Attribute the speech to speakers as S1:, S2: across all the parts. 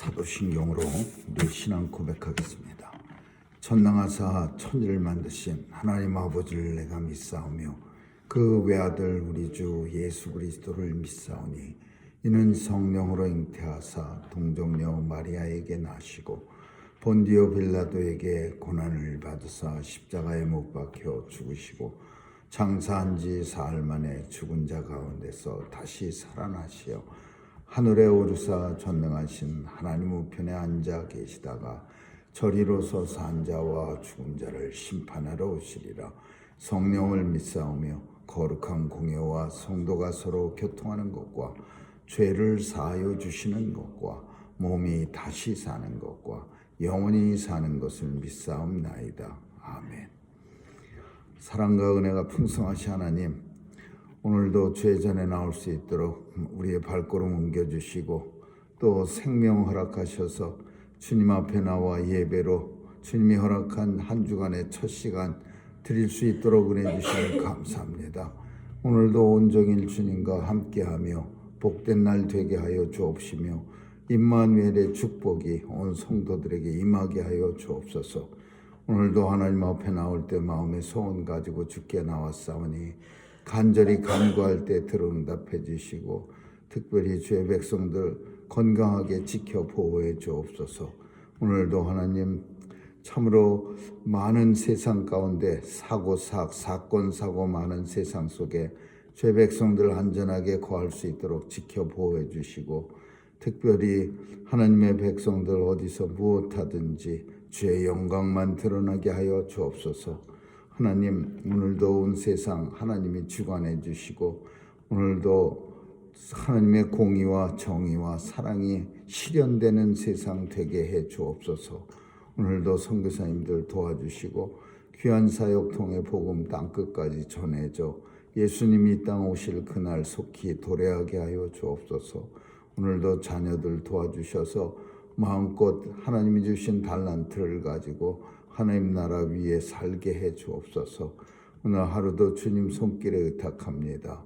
S1: 사도신경으로 우리 신앙 고백하겠습니다. 전능하사 천지를 만드신 하나님 아버지를 내가 믿사오며 그 외아들 우리 주 예수 그리스도를 믿사오니 이는 성령으로 잉태하사 동정녀 마리아에게 나시고 본디오 빌라도에게 고난을 받으사 십자가에 못 박혀 죽으시고 장사한 지 사흘 만에 죽은 자 가운데서 다시 살아나시어 하늘에 오르사 전능하신 하나님 우편에 앉아 계시다가 저리로서 산 자와 죽은 자를 심판하러 오시리라. 성령을 믿사오며 거룩한 공예와 성도가 서로 교통하는 것과 죄를 사하여 주시는 것과 몸이 다시 사는 것과 영원히 사는 것을 믿사옵나이다. 아멘. 사랑과 은혜가 풍성하신 하나님, 오늘도 죄 전에 나올 수 있도록 우리의 발걸음 옮겨주시고 또 생명 허락하셔서 주님 앞에 나와 예배로 주님이 허락한 한 주간의 첫 시간 드릴 수 있도록 은혜 주시니 감사합니다. 오늘도 온종일 주님과 함께하며 복된 날 되게 하여 주옵시며 임마누엘의 축복이 온 성도들에게 임하게 하여 주옵소서. 오늘도 하나님 앞에 나올 때 마음의 소원 가지고 주께 나왔사오니 간절히 간구할 때 들어응답해 주시고 특별히 주의 백성들 건강하게 지켜 보호해 주옵소서. 오늘도 하나님 참으로 많은 세상 가운데 사건 사고 많은 세상 속에 주의 백성들 안전하게 거할 수 있도록 지켜 보호해 주시고 특별히 하나님의 백성들 어디서 무엇하든지 주의 영광만 드러나게 하여 주옵소서. 하나님, 오늘도 온 세상 하나님이 주관해 주시고 오늘도 하나님의 공의와 정의와 사랑이 실현되는 세상 되게 해 주옵소서. 오늘도 선교사님들 도와주시고 귀한 사역 통해 복음 땅끝까지 전해져 예수님이 이 땅 오실 그날 속히 도래하게 하여 주옵소서. 오늘도 자녀들 도와주셔서 마음껏 하나님이 주신 달란트를 가지고 하나님 나라 위에 살게 해 주옵소서. 오늘 하루도 주님 손길에 의탁합니다.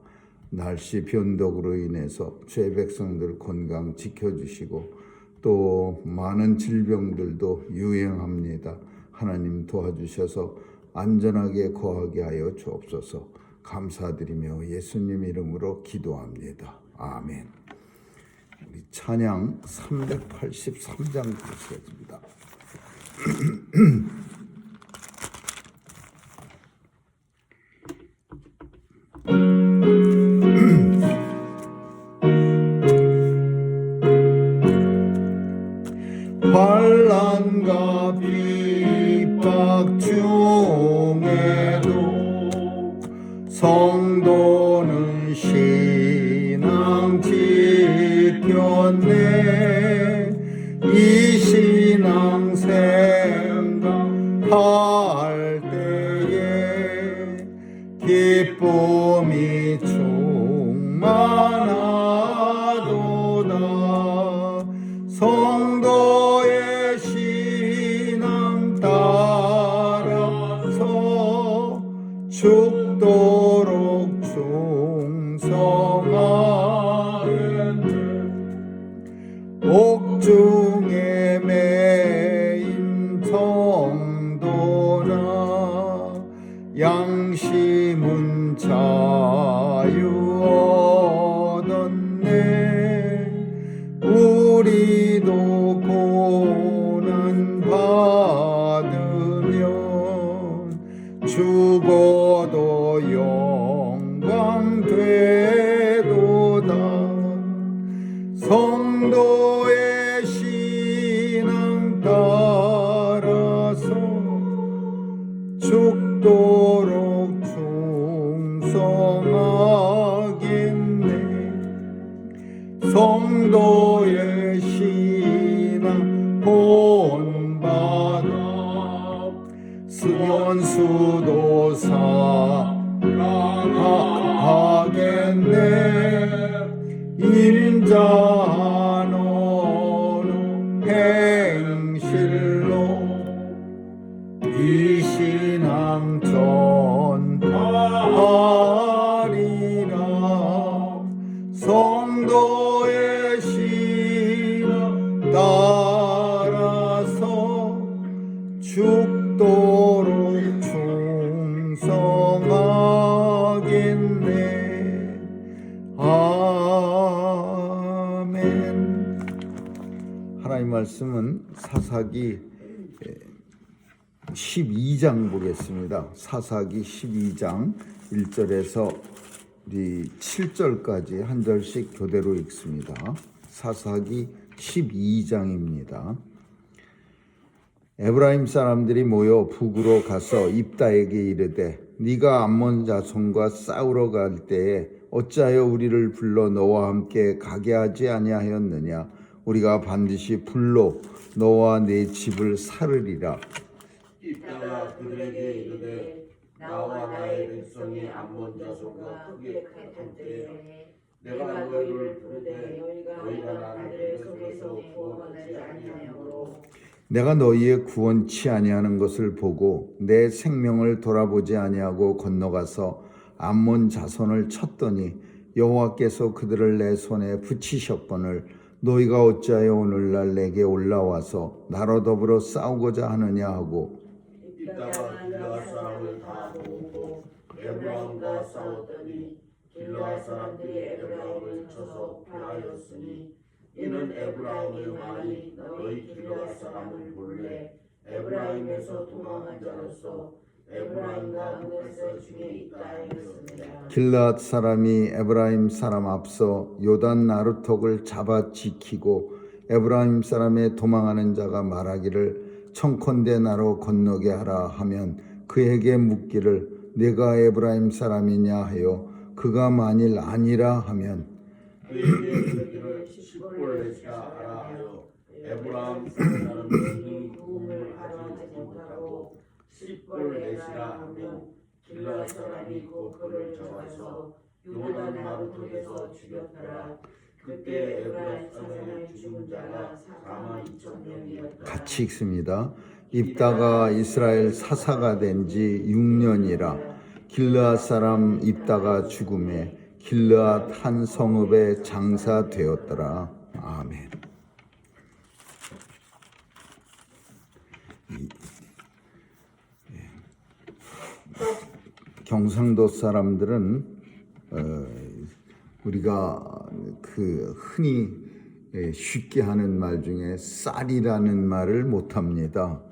S1: 날씨 변덕으로 인해서 주의 백성들 건강 지켜주시고 또 많은 질병들도 유행합니다. 하나님 도와주셔서 안전하게 거하게 하여 주옵소서. 감사드리며 예수님 이름으로 기도합니다. 아멘. 우리 찬양 383장 드리겠습니다. 환난과 핍박 중에도 성도는 신앙 지켰네. 이 신앙 생각할 때에 기쁨이 충만하도다. 성도의 신앙 따라서 죽도록 충성하였네. 옥중에 매인 성도나 양심은 자유 얻었네. 우리도 고난 받으면 죽어도 영광 되도다. 성도의 신앙 하나님 말씀은 사사기 12장 보겠습니다. 사사기 12장 1절에서 우리 7절까지 한 절씩 교대로 읽습니다. 사사기 12장입니다. 에브라임 사람들이 모여 북으로 가서 입다에게 이르되 네가 암몬 자손과 싸우러 갈 때에 어찌하여 우리를 불러 너와 함께 가게 하지 아니하였느냐. 우리가 반드시 불로 너와 네 집을 살으리라.
S2: 입다가 그들에게 이르되 나와 나의 백성이 암몬 자손과 크게 칼탈 때에 내가 너희를 부르되 너희가 나들의 속에서 구원하지 아니하므로
S1: 내가 너희의 구원치 아니하는 것을 보고 내 생명을 돌아보지 아니하고 건너가서 암몬 자손을 쳤더니 여호와께서 그들을 내 손에 붙이셨거늘 너희가 어찌하여 오늘날 내게 올라와서 나로 더불어 싸우고자 하느냐 하고
S2: 입다가 길르앗 사람을 다 모으고 에브라임과 싸웠더니 길르앗 사람들이 에브라임을 쳐서 패하였으니 이는 에브라임의 말이 너희 길르앗 사람을 볼래 에브라임에서 도망한 자로서 에브라임과 문에서 중에 있다 하였습니다.
S1: 길르앗 사람이 에브라임 사람 앞서 요단 나루턱을 잡아 지키고 에브라임 사람의 도망하는 자가 말하기를 청컨대 나로 건너게 하라 하면 그에게 묻기를 내가 에브라임 사람이냐 하여 그가 만일 아니라 하면
S2: 그에게 이르기를 십볼렛이라 하라 하여 에브라임 사람은 능히 구음을 하지 못하고 십볼렛이라 하면 길르앗 사람이 곧 그를 잡아서 요단 나루턱에서 죽였더라. 그때 에브라임 사람의 죽은 자가 42,000명이었다.
S1: 같이 읽습니다. 입다가 이스라엘 사사가 된 지 6년이라 길르앗 사람 입다가 죽음에 길르앗 한 성읍에 장사되었더라. 아멘. 경상도 사람들은 우리가 그 흔히 쉽게 하는 말 중에 쌀이라는 말을 못합니다.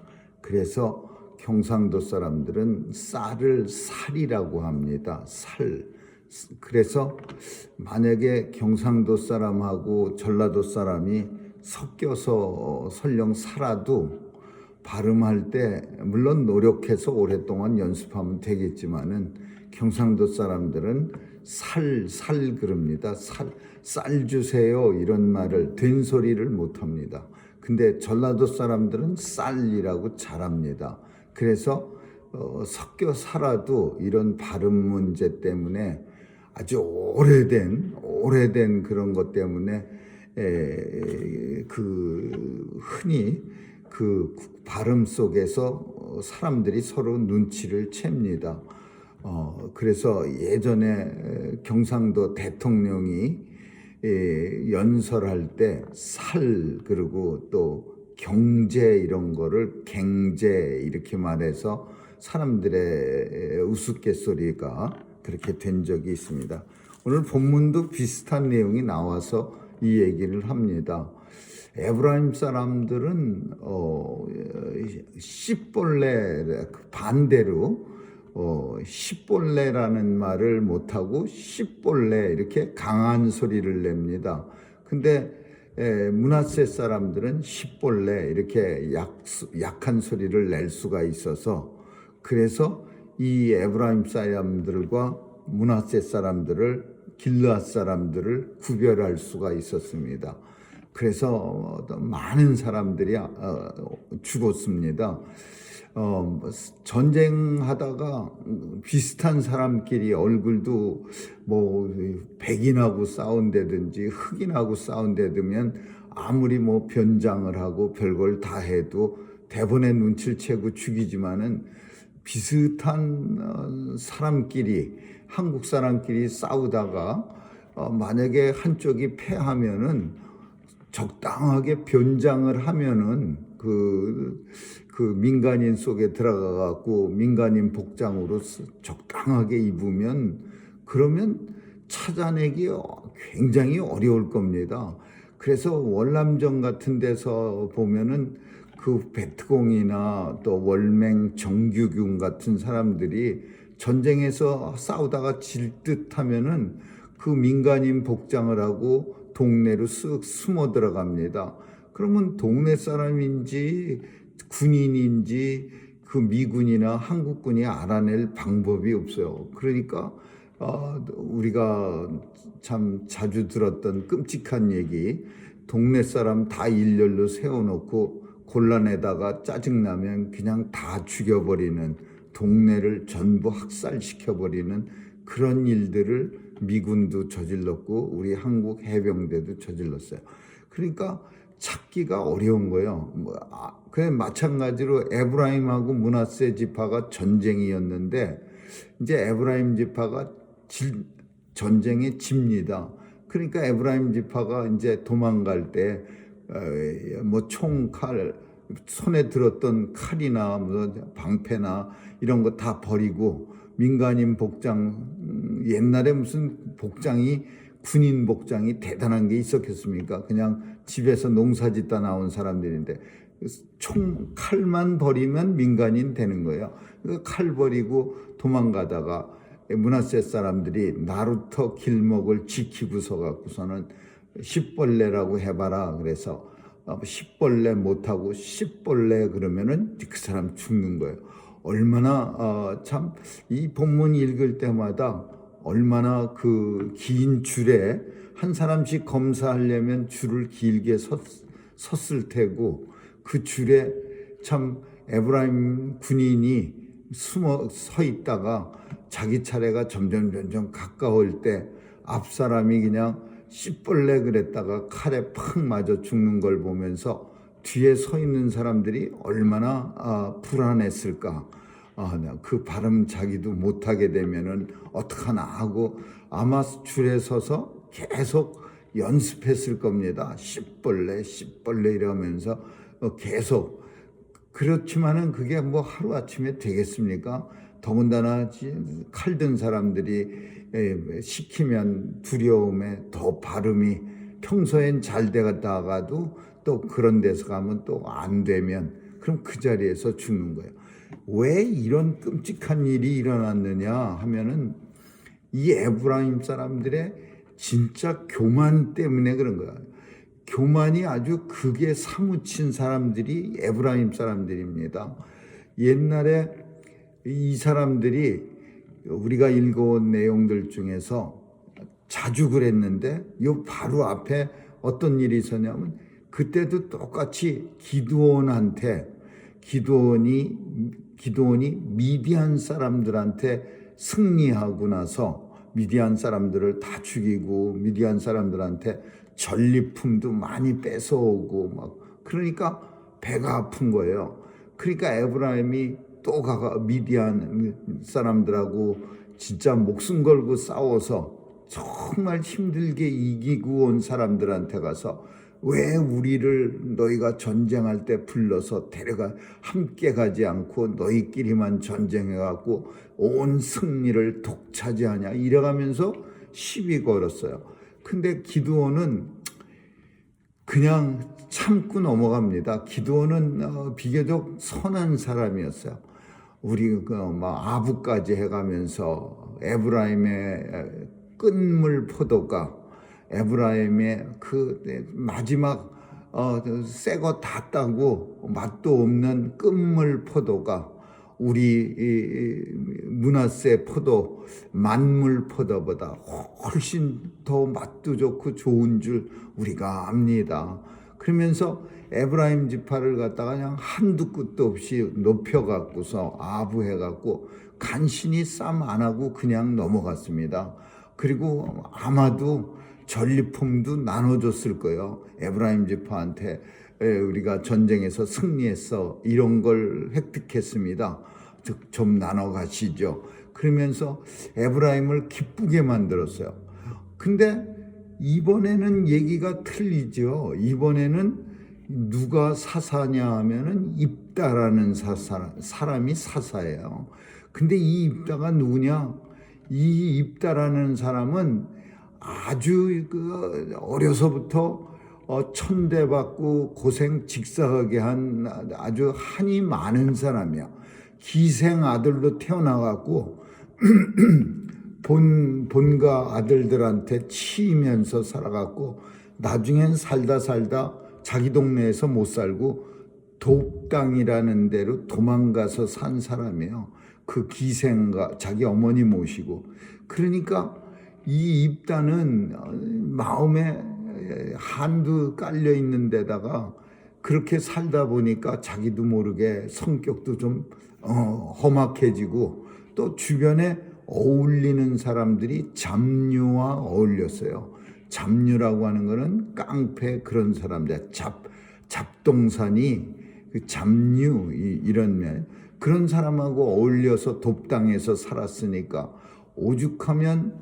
S1: 그래서 경상도 사람들은 쌀을 살이라고 합니다. 살. 그래서 만약에 경상도 사람하고 전라도 사람이 섞여서 설령 살아도 발음할 때 물론 노력해서 오랫동안 연습하면 되겠지만은 경상도 사람들은 살 그럽니다. 쌀 주세요 이런 말을 된소리를 못 합니다. 근데 전라도 사람들은 쌀이라고 잘합니다. 그래서 섞여 살아도 이런 발음 문제 때문에 아주 오래된 그런 것 때문에 그 흔히 그 발음 속에서 사람들이 서로 눈치를 챕니다. 그래서 예전에 경상도 대통령이 연설할 때 살 그리고 또 경제 이런 거를 갱제 이렇게 말해서 사람들의 우스갯소리가 그렇게 된 적이 있습니다. 오늘 본문도 비슷한 내용이 나와서 이 얘기를 합니다. 에브라임 사람들은 씨벌레 반대로 씨벌레라는 말을 못하고 씨벌레 이렇게 강한 소리를 냅니다. 근데 므낫세 사람들은 씨벌레 이렇게 약한 소리를 낼 수가 있어서 그래서 이 에브라임 사람들과 므낫세 사람들을 길르앗 사람들을 구별할 수가 있었습니다. 그래서 많은 사람들이 죽었습니다. 전쟁하다가 비슷한 사람끼리 얼굴도 뭐 백인하고 싸운다든지 흑인하고 싸운다면 아무리 뭐 변장을 하고 별걸 다 해도 대본의 눈치를 채고 죽이지만은 비슷한 사람끼리 한국 사람끼리 싸우다가 만약에 한쪽이 패하면은 적당하게 변장을 하면은 그 민간인 속에 들어가 갖고 민간인 복장으로 적당하게 입으면 그러면 찾아내기 굉장히 어려울 겁니다. 그래서 월남전 같은 데서 보면은 그 베트공이나 또 월맹 정규균 같은 사람들이 전쟁에서 싸우다가 질 듯 하면은 그 민간인 복장을 하고 동네로 쓱 숨어 들어갑니다. 그러면 동네 사람인지 군인인지 그 미군이나 한국군이 알아낼 방법이 없어요. 그러니까 우리가 참 자주 들었던 끔찍한 얘기, 동네 사람 다 일렬로 세워놓고 곤란에다가 짜증나면 그냥 다 죽여버리는, 동네를 전부 학살시켜버리는 그런 일들을 미군도 저질렀고 우리 한국 해병대도 저질렀어요. 그러니까 찾기가 어려운 거예요. 그래 마찬가지로 에브라임하고 므낫세 지파가 전쟁이었는데 이제 에브라임 지파가 전쟁에 집니다. 그러니까 에브라임 지파가 이제 도망갈 때 뭐 총칼, 손에 들었던 칼이나 뭐 방패나 이런 거 다 버리고 민간인 복장, 옛날에 무슨 복장이, 군인 복장이 대단한 게 있었겠습니까? 그냥 집에서 농사 짓다 나온 사람들인데 총 칼만 버리면 민간인 되는 거예요. 칼 버리고 도망가다가 므낫세 사람들이 나루터 길목을 지키고서 갖고서는 10벌레라고 해봐라. 그래서 10벌레 못하고 10벌레 그러면은 그 사람 죽는 거예요. 얼마나 참 이 본문 읽을 때마다 얼마나 그 긴 줄에 한 사람씩 검사하려면 줄을 길게 섰을 테고 그 줄에 참 에브라임 군인이 서 있다가 자기 차례가 점점 가까울 때 앞 사람이 그냥 씨벌레 그랬다가 칼에 팍 맞아 죽는 걸 보면서 뒤에 서 있는 사람들이 얼마나 불안했을까. 그 발음 자기도 못하게 되면은 어떡하나 하고 아마 줄에 서서 계속 연습했을 겁니다. 씨벌레 이러면서 계속. 그렇지만은 그게 뭐 하루아침에 되겠습니까? 더군다나 칼 든 사람들이 시키면 두려움에 더 발음이, 평소엔 잘 되다가도 또 그런 데서 가면 또 안 되면 그럼 그 자리에서 죽는 거예요. 왜 이런 끔찍한 일이 일어났느냐 하면은 이 에브라임 사람들의 진짜 교만 때문에 그런 거예요. 교만이 아주 극에 사무친 사람들이 에브라임 사람들입니다. 옛날에 이 사람들이 우리가 읽어온 내용들 중에서 자주 그랬는데 요 바로 앞에 어떤 일이 있었냐면 그때도 똑같이 기드온이 미디안 사람들한테 승리하고 나서 미디안 사람들을 다 죽이고 미디안 사람들한테 전리품도 많이 뺏어오고 막, 그러니까 배가 아픈 거예요. 그러니까 에브라임이 또 미디안 사람들하고 진짜 목숨 걸고 싸워서 정말 힘들게 이기고 온 사람들한테 가서 왜 우리를 너희가 전쟁할 때 불러서 데려가 함께 가지 않고 너희끼리만 전쟁해갖고 온 승리를 독차지하냐 이래가면서 시비 걸었어요. 근데 기드온은 그냥 참고 넘어갑니다. 기드온은 비교적 선한 사람이었어요. 우리 아부까지 해가면서 에브라임의 끝물 포도가, 에브라임의 그 마지막 새 거 다 따고 맛도 없는 끝물 포도가 우리 므낫세 포도, 만물 포도보다 훨씬 더 맛도 좋고 좋은 줄 우리가 압니다. 그러면서 에브라임 지파를 갖다가 그냥 한두 끝도 없이 높여갖고서 아부해갖고 간신히 싸움 안 하고 그냥 넘어갔습니다. 그리고 아마도 전리품도 나눠줬을 거예요. 에브라임 지파한테 우리가 전쟁에서 승리했어, 이런 걸 획득했습니다. 좀 나눠 가시죠. 그러면서 에브라임을 기쁘게 만들었어요. 근데 이번에는 얘기가 틀리죠. 이번에는 누가 사사냐 하면은 입다라는 사람이 사사예요. 근데 이 입다가 누구냐? 이 입다라는 사람은 아주 어려서부터 천대받고 고생 직사하게 한 아주 한이 많은 사람이야. 기생 아들로 태어나갖고 본가 아들들한테 치이면서 살아갖고 나중엔 살다 자기 동네에서 못 살고 돕당이라는 데로 도망가서 산 사람이에요. 그 기생가 자기 어머니 모시고. 그러니까 이 입다는 마음에 한도 깔려 있는 데다가 그렇게 살다 보니까 자기도 모르게 성격도 좀 험악해지고 또 주변에 어울리는 사람들이 잡류와 어울렸어요. 잡류라고 하는 거는 깡패 그런 사람들, 잡동사니 그 잡류 이런 면 그런 사람하고 어울려서 돕당해서 살았으니까 오죽하면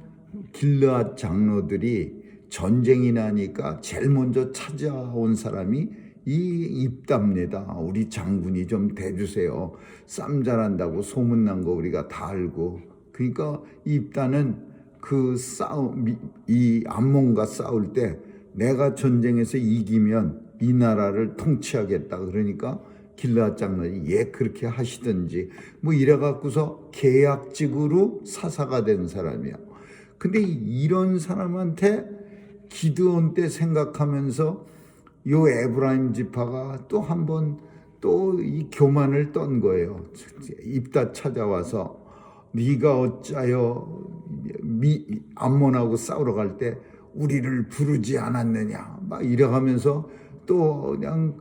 S1: 길르앗 장로들이 전쟁이 나니까 제일 먼저 찾아온 사람이 이 입다입니다. 우리 장군이 좀 대주세요. 쌈 잘한다고 소문난 거 우리가 다 알고. 그러니까 입다는 이 암몬과 싸울 때 내가 전쟁에서 이기면 이 나라를 통치하겠다. 그러니까 길르앗 장로이 그렇게 하시든지 뭐 이래갖고서 계약직으로 사사가 된 사람이야. 근데 이런 사람한테 기드온 때 생각하면서 요 에브라임 지파가 또 한 번 또 이 교만을 떤 거예요. 입다 찾아와서 네가 어짜여 암몬하고 싸우러 갈 때 우리를 부르지 않았느냐 막 이래가면서 또 그냥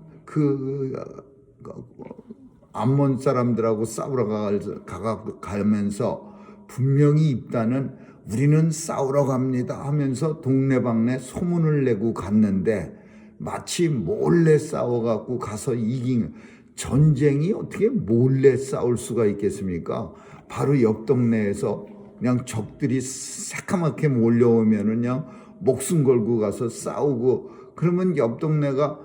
S1: 암몬 사람들하고 싸우러 가면서 분명히 입다는 우리는 싸우러 갑니다 하면서 동네방네 소문을 내고 갔는데 마치 몰래 싸워갖고 가서 이긴 전쟁이 어떻게 몰래 싸울 수가 있겠습니까? 바로 옆 동네에서 그냥 적들이 새까맣게 몰려오면은 그냥 목숨 걸고 가서 싸우고 그러면 옆 동네가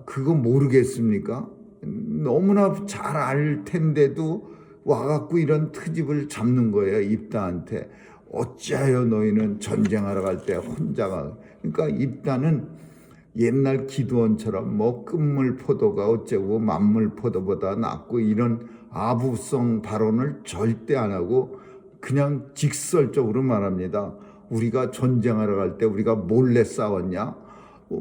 S1: 그거 모르겠습니까? 너무나 잘 알 텐데도 와갖고 이런 트집을 잡는 거예요. 입다한테. 어찌하여 너희는 전쟁하러 갈 때 혼자가. 그러니까 입다는 옛날 기드온처럼 뭐 끝물포도가 어쩌고 만물포도보다 낫고 이런 아부성 발언을 절대 안 하고 그냥 직설적으로 말합니다. 우리가 전쟁하러 갈 때 우리가 몰래 싸웠냐?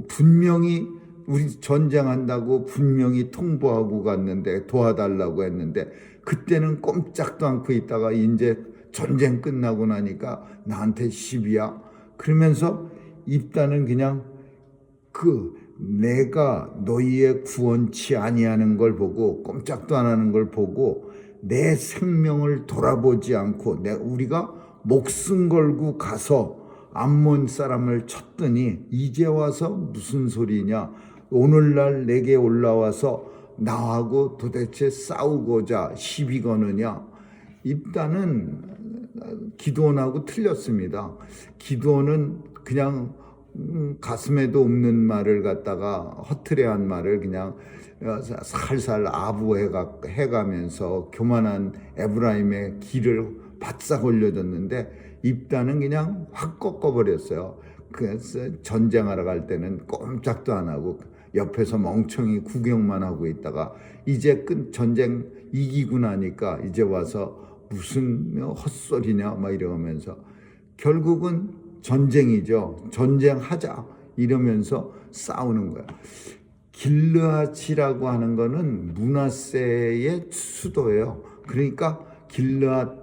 S1: 분명히 우리 전쟁한다고 분명히 통보하고 갔는데 도와달라고 했는데 그때는 꼼짝도 않고 있다가 이제 전쟁 끝나고 나니까 나한테 시비야. 그러면서 입다는 그냥 내가 너희의 구원치 아니하는 걸 보고 꼼짝도 안 하는 걸 보고 내 생명을 돌아보지 않고 우리가 목숨 걸고 가서 암몬 사람을 쳤더니 이제 와서 무슨 소리냐. 오늘날 내게 올라와서 나하고 도대체 싸우고자 시비 거느냐. 입다는 기드온하고 틀렸습니다. 기드온은 그냥 가슴에도 없는 말을 갖다가 허투루한 말을 그냥 살살 아부해가면서 교만한 에브라임의 길을 바싹 올려줬는데 입다는 그냥 확 꺾어버렸어요. 그래서 전쟁하러 갈 때는 꼼짝도 안 하고 옆에서 멍청이 구경만 하고 있다가 이제 전쟁 이기고 나니까 이제 와서 무슨 헛소리냐 막 이러면서 결국은 전쟁이죠. 전쟁하자 이러면서 싸우는 거야. 길르앗이라고 하는 거는 므낫세의 수도예요. 그러니까 길르앗의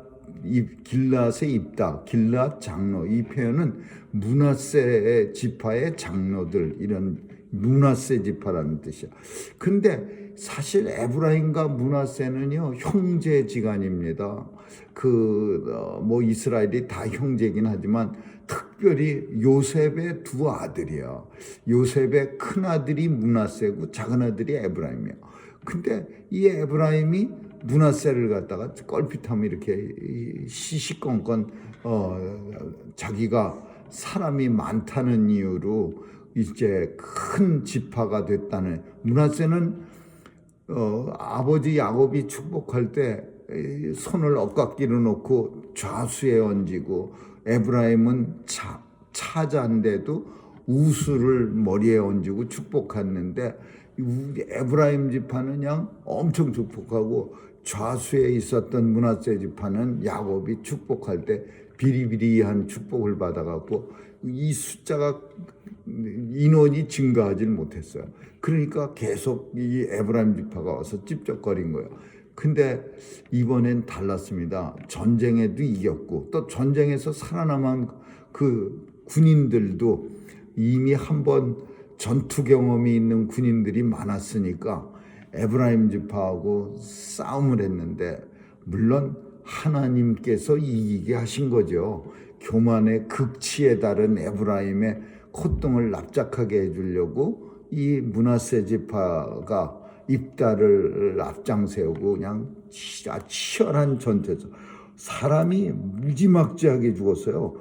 S1: 입다, 길르앗 장로 이 표현은 므낫세 지파의 장로들 이런 므낫세 지파라는 뜻이야. 근데 사실 에브라임과 므낫세는요 형제지간입니다. 뭐 이스라엘이 다 형제긴 하지만 특별히 요셉의 두 아들이야. 요셉의 큰 아들이 므낫세고 작은 아들이 에브라임이야. 근데 이 에브라임이 므낫세를 갖다가 껄핏하면 이렇게 시시건건 자기가 사람이 많다는 이유로 이제 큰 지파가 됐다는. 므낫세는 아버지 야곱이 축복할 때 손을 엇깎이로 놓고 좌수에 얹이고 에브라임은 차자인데도 우수를 머리에 얹고 축복했는데 에브라임 지파는 그냥 엄청 축복하고 좌수에 있었던 므낫세 지파는 야곱이 축복할 때 비리비리한 축복을 받아갖고 이 숫자가 인원이 증가하지 못했어요. 그러니까 계속 이 에브라임 지파가 와서 찝쩍거린 거예요. 근데 이번엔 달랐습니다. 전쟁에도 이겼고 또 전쟁에서 살아남은 그 군인들도 이미 한번 전투 경험이 있는 군인들이 많았으니까 에브라임 지파하고 싸움을 했는데 물론 하나님께서 이기게 하신 거죠. 교만의 극치에 달한 에브라임의 콧등을 납작하게 해주려고 이 므낫세 지파가 입다를 앞장 세우고 그냥 치열한 전투에서 사람이 무지막지하게 죽었어요.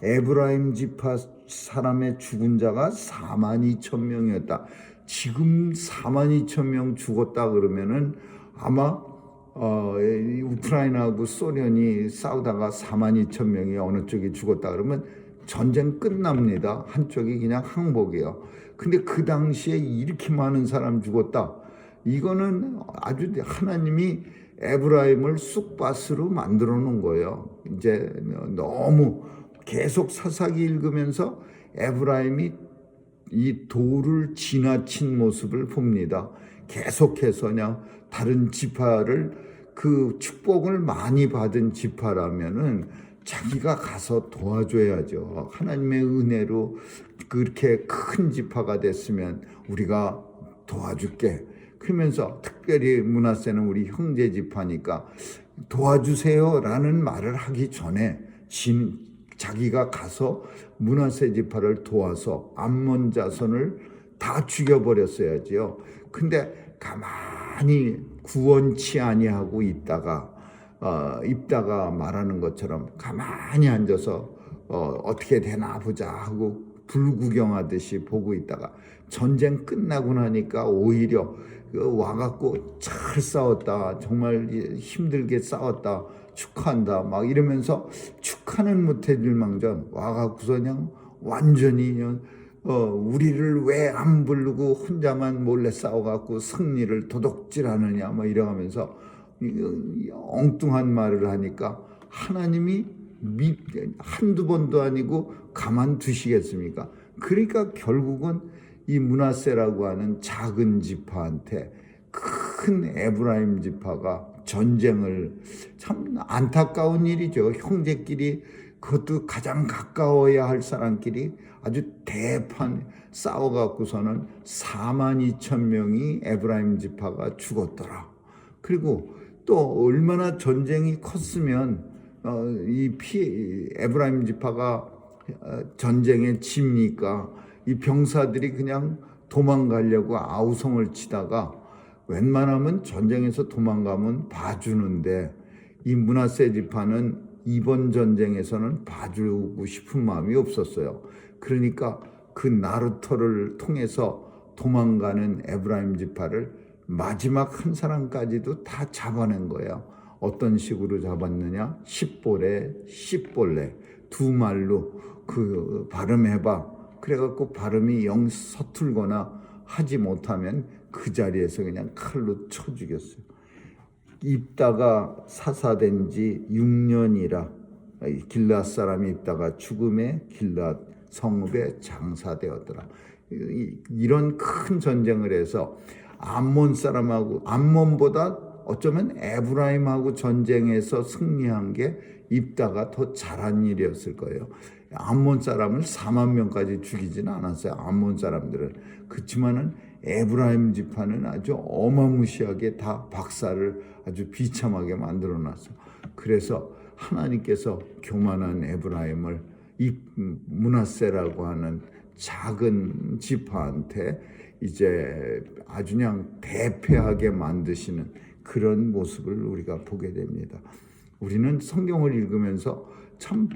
S1: 에브라임 지파 사람의 죽은 자가 42,000명이었다. 지금 42,000명 죽었다 그러면은 아마 우크라이나하고 소련이 싸우다가 42,000명이 어느 쪽이 죽었다 그러면 전쟁 끝납니다. 한쪽이 그냥 항복이에요. 근데 그 당시에 이렇게 많은 사람 죽었다. 이거는 아주 하나님이 에브라임을 쑥밭으로 만들어 놓은 거예요. 이제 너무 계속 사사기 읽으면서 에브라임이 이 도를 지나친 모습을 봅니다. 계속해서 그냥 다른 지파를 그 축복을 많이 받은 지파라면은 자기가 가서 도와줘야죠. 하나님의 은혜로 그렇게 큰 지파가 됐으면 우리가 도와줄게. 그러면서 특별히 므낫세는 우리 형제 지파니까 도와주세요라는 말을 하기 전에 자기가 가서 므낫세 지파를 도와서 암몬 자손을 다 죽여버렸어야지요. 근데 가만히 구원치 아니하고 있다가 말하는 것처럼 가만히 앉아서 어떻게 되나 보자 하고 불구경하듯이 보고 있다가 전쟁 끝나고 나니까 오히려 와갖고 잘 싸웠다, 정말 힘들게 싸웠다, 축하한다 막 이러면서 축하는 못해줄 망정 와갖고서 그냥 완전히 그냥 우리를 왜 안 부르고 혼자만 몰래 싸워갖고 승리를 도둑질하느냐 뭐 이러면서 엉뚱한 말을 하니까 하나님이 한두 번도 아니고 가만두시겠습니까? 그러니까 결국은 이 므낫세라고 하는 작은 지파한테 큰 에브라임 지파가 전쟁을, 참 안타까운 일이죠. 형제끼리, 그것도 가장 가까워야 할 사람끼리 아주 대판 싸워갖고서는 42,000명이 에브라임 지파가 죽었더라. 그리고 또 얼마나 전쟁이 컸으면 에브라임 지파가 전쟁에 집니까? 이 병사들이 그냥 도망가려고 아우성을 치다가 웬만하면 전쟁에서 도망가면 봐주는데 이 므낫세 지파는 이번 전쟁에서는 봐주고 싶은 마음이 없었어요. 그러니까 그 나루토를 통해서 도망가는 에브라임 지파를 마지막 한 사람까지도 다 잡아낸 거예요. 어떤 식으로 잡았느냐? 십볼레 두 말로 그 발음해봐. 그래갖고 발음이 영 서툴거나 하지 못하면 그 자리에서 그냥 칼로 쳐 죽였어요. 입다가 사사된 지 6년이라 길앗 사람이 입다가 죽음에 길앗 성읍에 장사되었더라. 이런 큰 전쟁을 해서 암몬 사람하고, 암몬보다 어쩌면 에브라임하고 전쟁에서 승리한 게 입다가 더 잘한 일이었을 거예요. 암몬 사람을 4만 명까지 죽이지는 않았어요. 암몬 사람들은. 그렇지만은 에브라임 지파는 아주 어마무시하게 다 박살을 아주 비참하게 만들어 놨어요. 그래서 하나님께서 교만한 에브라임을 이 므낫세라고 하는 작은 지파한테 이제 아주 그냥 대패하게 만드시는 그런 모습을 우리가 보게 됩니다. 우리는 성경을 읽으면서 참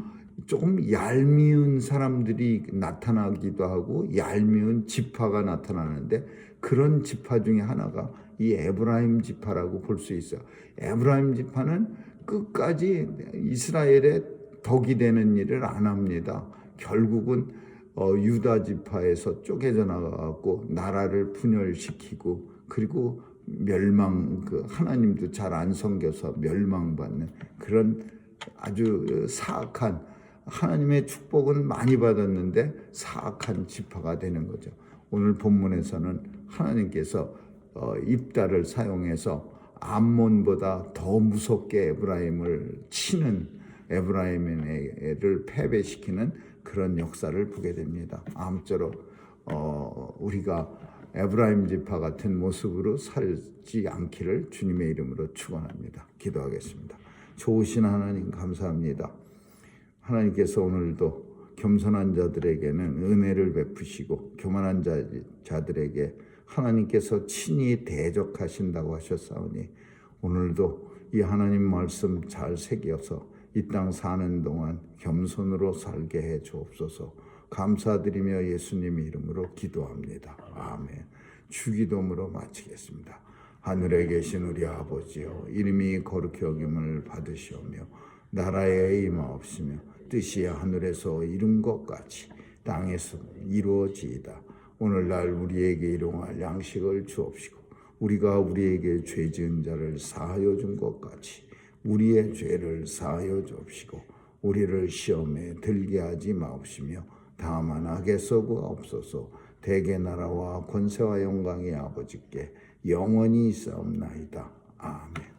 S1: 조금 얄미운 사람들이 나타나기도 하고 얄미운 지파가 나타나는데, 그런 지파 중에 하나가 이 에브라임 지파라고 볼 수 있어요. 에브라임 지파는 끝까지 이스라엘의 덕이 되는 일을 안 합니다. 결국은 유다 지파에서 쪼개져 나가고 나라를 분열시키고 그리고 하나님도 잘 안 섬겨서 멸망받는 그런 아주 사악한, 하나님의 축복은 많이 받았는데 사악한 지파가 되는 거죠. 오늘 본문에서는 하나님께서 입다를 사용해서 암몬보다 더 무섭게 에브라임을 치는, 에브라임을 패배시키는 그런 역사를 보게 됩니다. 아무쪼록 우리가 에브라임 지파 같은 모습으로 살지 않기를 주님의 이름으로 축원합니다. 기도하겠습니다. 좋으신 하나님 감사합니다. 하나님께서 오늘도 겸손한 자들에게는 은혜를 베푸시고 교만한 자들에게 하나님께서 친히 대적하신다고 하셨사오니 오늘도 이 하나님 말씀 잘 새겨서 이 땅 사는 동안 겸손으로 살게 해 주옵소서. 감사드리며 예수님의 이름으로 기도합니다. 아멘. 주기도문으로 마치겠습니다. 하늘에 계신 우리 아버지여, 이름이 거룩히 여김을 받으시오며 나라에 임하옵시며 뜻이 하늘에서 이룬 것 같이 땅에서 이루어지이다. 오늘날 우리에게 일용할 양식을 주옵시고 우리가 우리에게 죄 지은 자를 사하여 준 것 같이 우리의 죄를 사하여 주옵시고 우리를 시험에 들게 하지 마옵시며 다만 악에서 구하옵소서. 대개 나라와 권세와 영광이 아버지께 영원히 있사옵나이다. 아멘.